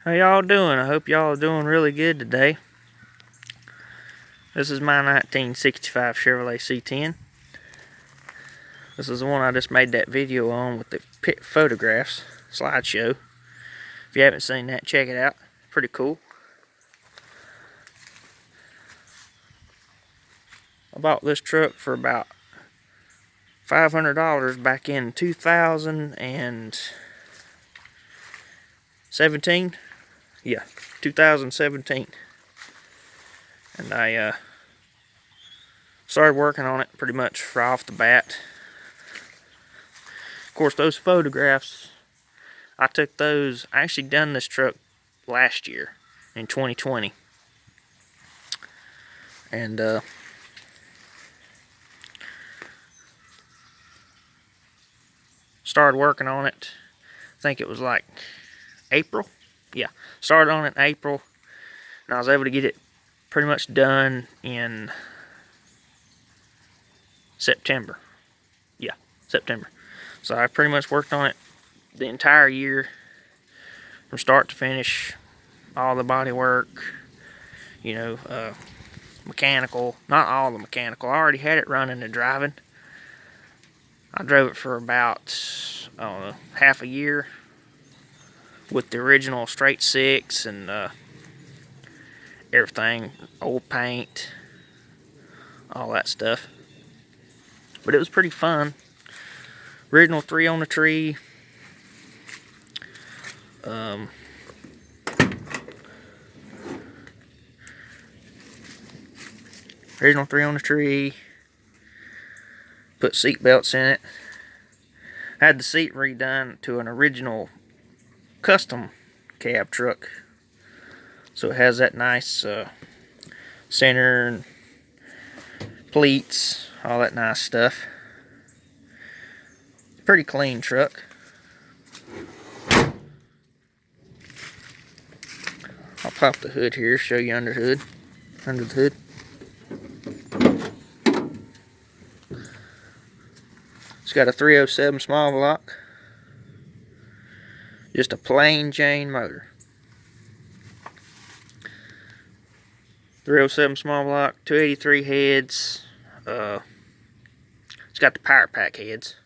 How y'all doing? I hope y'all are doing really good today. This is my 1965 Chevrolet C10. This is the one I just made that video on with the photographs slideshow. If you haven't seen that, check it out. Pretty cool. I bought this truck for about $500 back in 2017. Yeah, 2017. And I started working on it pretty much right off the bat. Of course, those photographs, I took those. I actually done this truck last year in 2020. And started working on it. I think it was like April. Yeah, started on it in April, and I was able to get it pretty much done in September. Yeah, September. So I pretty much worked on it the entire year from start to finish. All the body work, mechanical, not all the mechanical. I already had it running and driving. I drove it for about, I don't know, half a year with the original straight six and everything, old paint, all that stuff. But it was pretty fun. Original 3 on the tree. Original 3 on the tree. Put seat belts in it. Had the seat redone to an original custom cab truck. So it has that nice center and pleats, all that nice stuff. Pretty clean truck. I'll pop the hood here, show you under the hood. It's got a 307 small block. Just a plain Jane motor. 307 small block, 283 heads. It's got the power pack heads.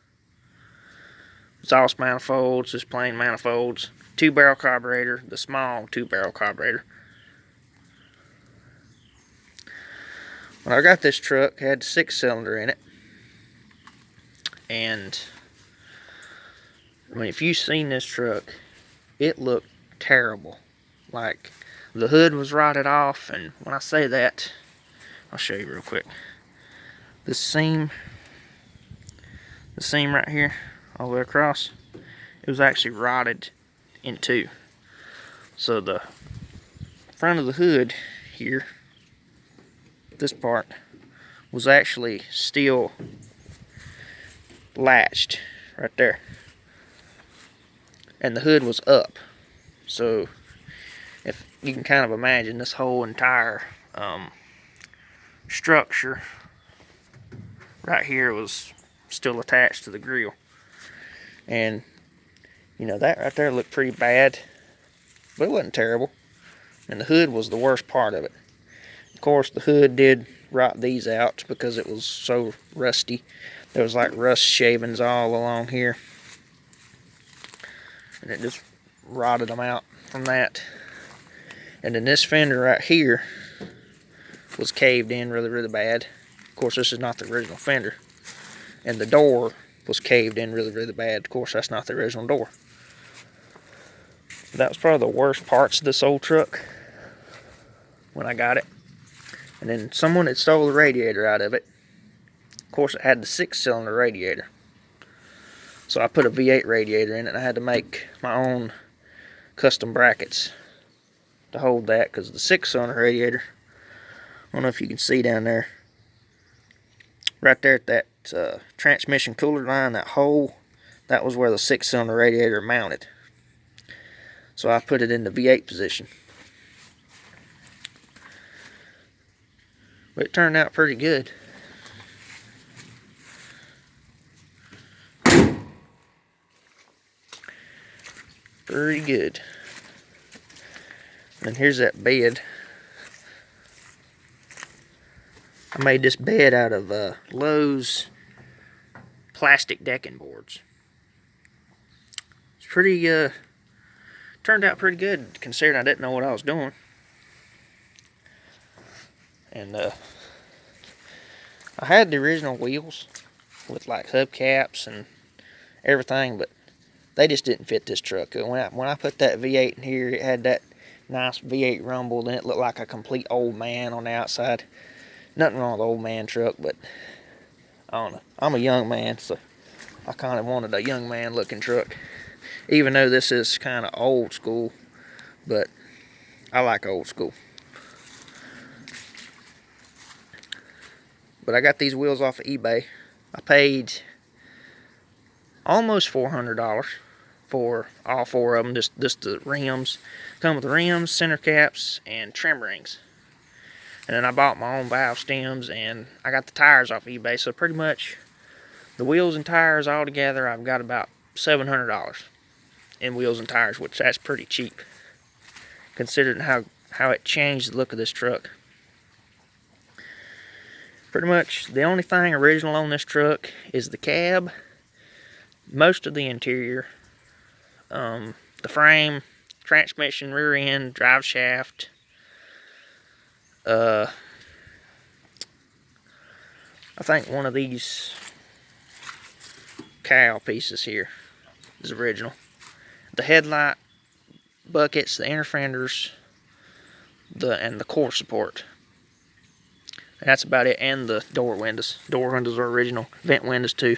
Exhaust manifolds, just plain manifolds. 2-barrel carburetor, the small 2-barrel carburetor. When I got this truck, it had a 6-cylinder in it. And I mean, if you've seen this truck, it looked terrible. Like, the hood was rotted off, and when I say that, I'll show you real quick. The seam right here, all the way across, it was actually rotted in two. So the front of the hood here, this part, was actually still latched right there. And the hood was up. So if you can kind of imagine, this whole entire structure right here was still attached to the grill. And that right there looked pretty bad, but it wasn't terrible. And the hood was the worst part of it. Of course, the hood did rot these out because it was so rusty. There was like rust shavings all along here, and it just rotted them out from that. And then this fender right here was caved in really, really bad. Of course, this is not the original fender. And the door was caved in really, really bad. Of course, that's not the original door. That was probably the worst parts of this old truck when I got it. And then someone had stole the radiator out of it. Of course, it had the 6-cylinder radiator. So I put a V8 radiator in it, and I had to make my own custom brackets to hold that, because the 6-cylinder radiator, I don't know if you can see down there, right there at that transmission cooler line, that hole, that was where the 6-cylinder radiator mounted. So I put it in the V8 position. But it turned out pretty good. Pretty good. And here's that bed. I made this bed out of Lowe's plastic decking boards. It's pretty, turned out pretty good considering I didn't know what I was doing. And I had the original wheels with like hubcaps and everything, but they just didn't fit this truck. When I put that V8 in here, it had that nice V8 rumble, and it looked like a complete old man on the outside. Nothing wrong with the old man truck, but I don't know. I'm a young man, so I kind of wanted a young man looking truck. Even though this is kind of old school, but I like old school. But I got these wheels off of eBay. I paid almost $400 for all four of them. Just the rims. Come with the rims, center caps, and trim rings. And then I bought my own valve stems, and I got the tires off eBay. So pretty much the wheels and tires all together, I've got about $700 in wheels and tires, which that's pretty cheap considering how it changed the look of this truck. Pretty much the only thing original on this truck is the cab, most of the interior, the frame, transmission, rear end, drive shaft. I think one of these cowl pieces here is original. The headlight buckets, the inner fenders, and the core support. And that's about it, and the door windows. Door windows are original. Vent windows too.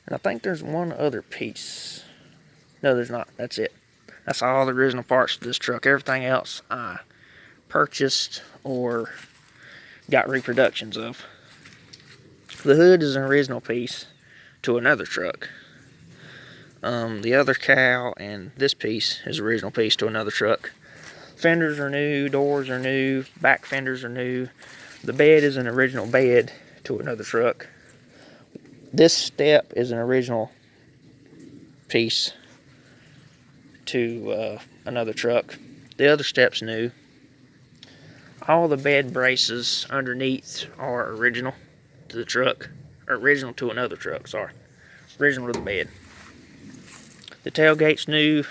And I think there's one other piece. No, there's not. That's it. That's all the original parts of this truck. Everything else I purchased or got reproductions of. The hood is an original piece to another truck. The other cowl and this piece is an original piece to another truck. Fenders are new, doors are new, back fenders are new. The bed is an original bed to another truck. This step is an original piece to another truck. The other step's new. All the bed braces underneath are original to the truck, or original to another truck, sorry. Original to the bed. The tailgate's new.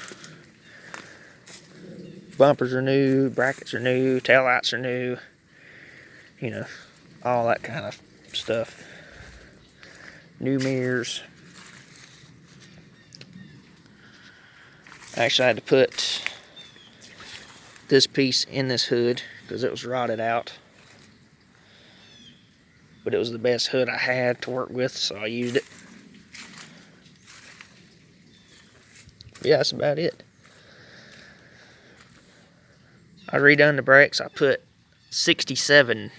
Bumpers are new, brackets are new, taillights are new. You know, all that kind of stuff. New mirrors. Actually, I had to put this piece in this hood because it was rotted out. But it was the best hood I had to work with, so I used it. Yeah, that's about it. I redone the brakes. I put 67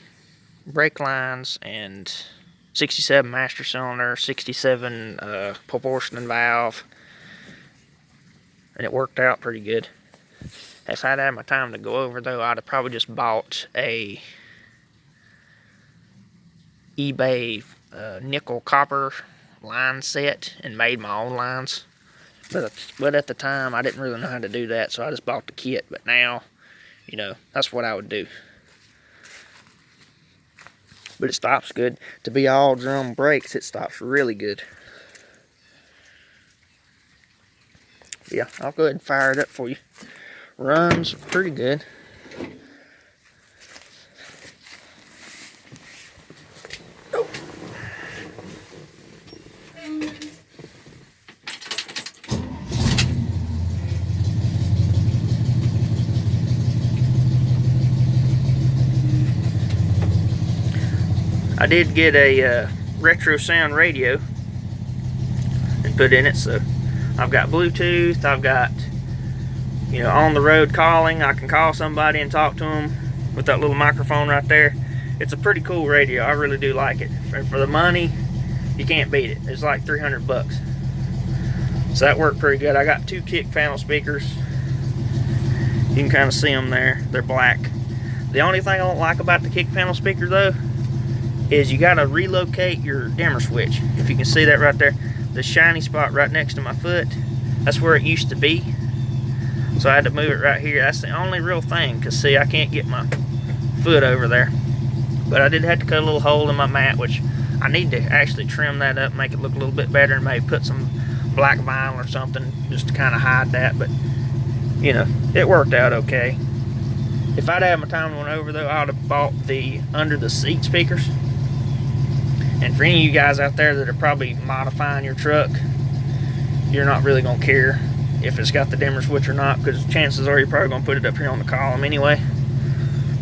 brake lines and 67 master cylinder, 67 proportioning valve, and it worked out pretty good. If I'd had my time to go over though, I'd have probably just bought a eBay nickel copper line set and made my own lines. But at the time I didn't really know how to do that, so I just bought the kit. But now, you know, that's what I would do. But it stops good. To be all drum brakes, it stops really good. Yeah, I'll go ahead and fire it up for you. Runs pretty good. Oh. I did get a retro sound radio and put in it, so I've got Bluetooth, I've got, you know, on the road calling. I can call somebody and talk to them with that little microphone right there. It's a pretty cool radio. I really do like it. For the money, you can't beat it. It's like 300 bucks. So that worked pretty good. I got 2 kick panel speakers. You can kind of see them there. They're black. The only thing I don't like about the kick panel speaker though is you gotta relocate your dimmer switch. If you can see that right there, the shiny spot right next to my foot, That's where it used to be. So I had to move it right here. That's the only real thing, because see, I can't get my foot over there. But I did have to cut a little hole in my mat, which I need to actually trim that up, make it look a little bit better, and maybe put some black vinyl or something just to kind of hide that. But you know, it worked out okay. If I'd had my time to went over though, I'd have bought the under the seat speakers. And for any of you guys out there that are probably modifying your truck, you're not really gonna care if it's got the dimmer switch or not, because chances are you're probably gonna put it up here on the column anyway.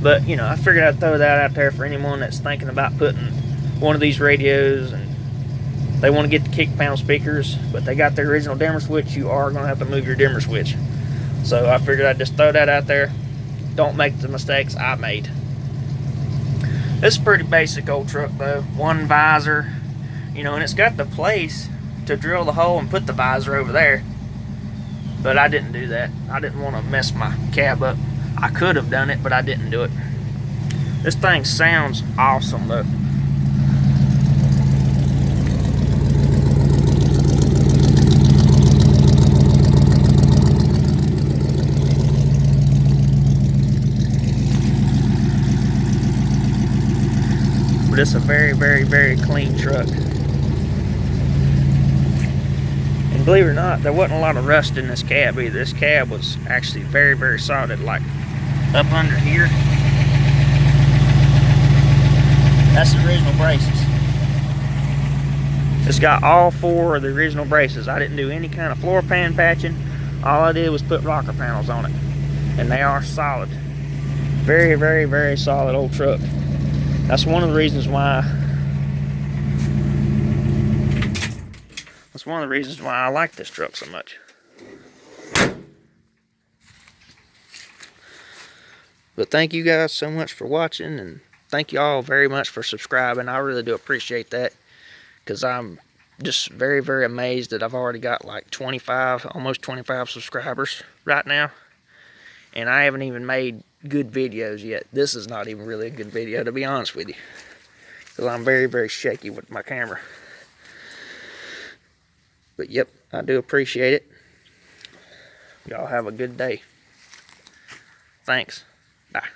But you know, I figured I'd throw that out there for anyone that's thinking about putting one of these radios and they want to get the kick panel speakers, but they got the original dimmer switch. You are gonna have to move your dimmer switch. So I figured I'd just throw that out there. Don't make the mistakes I made. This is a pretty basic old truck though. One visor, you know, and it's got the place to drill the hole and put the visor over there. But I didn't do that. I didn't want to mess my cab up. I could have done it, but I didn't do it. This thing sounds awesome though. But it's a very, very, very clean truck. And believe it or not, there wasn't a lot of rust in this cab either. This cab was actually very, very solid. Like up under here, that's the original braces. It's got all 4 of the original braces. I didn't do any kind of floor pan patching. All I did was put rocker panels on it. And they are solid. Very, very, very solid old truck. That's one of the reasons why I like this truck so much. But thank you guys so much for watching, and thank you all very much for subscribing. I really do appreciate that, because I'm just very, very amazed that I've already got like 25, almost 25 subscribers right now. And I haven't even made good videos yet. This is not even really a good video, to be honest with you, because I'm very, very shaky with my camera. But yep, I do appreciate it. Y'all have a good day. Thanks. Bye.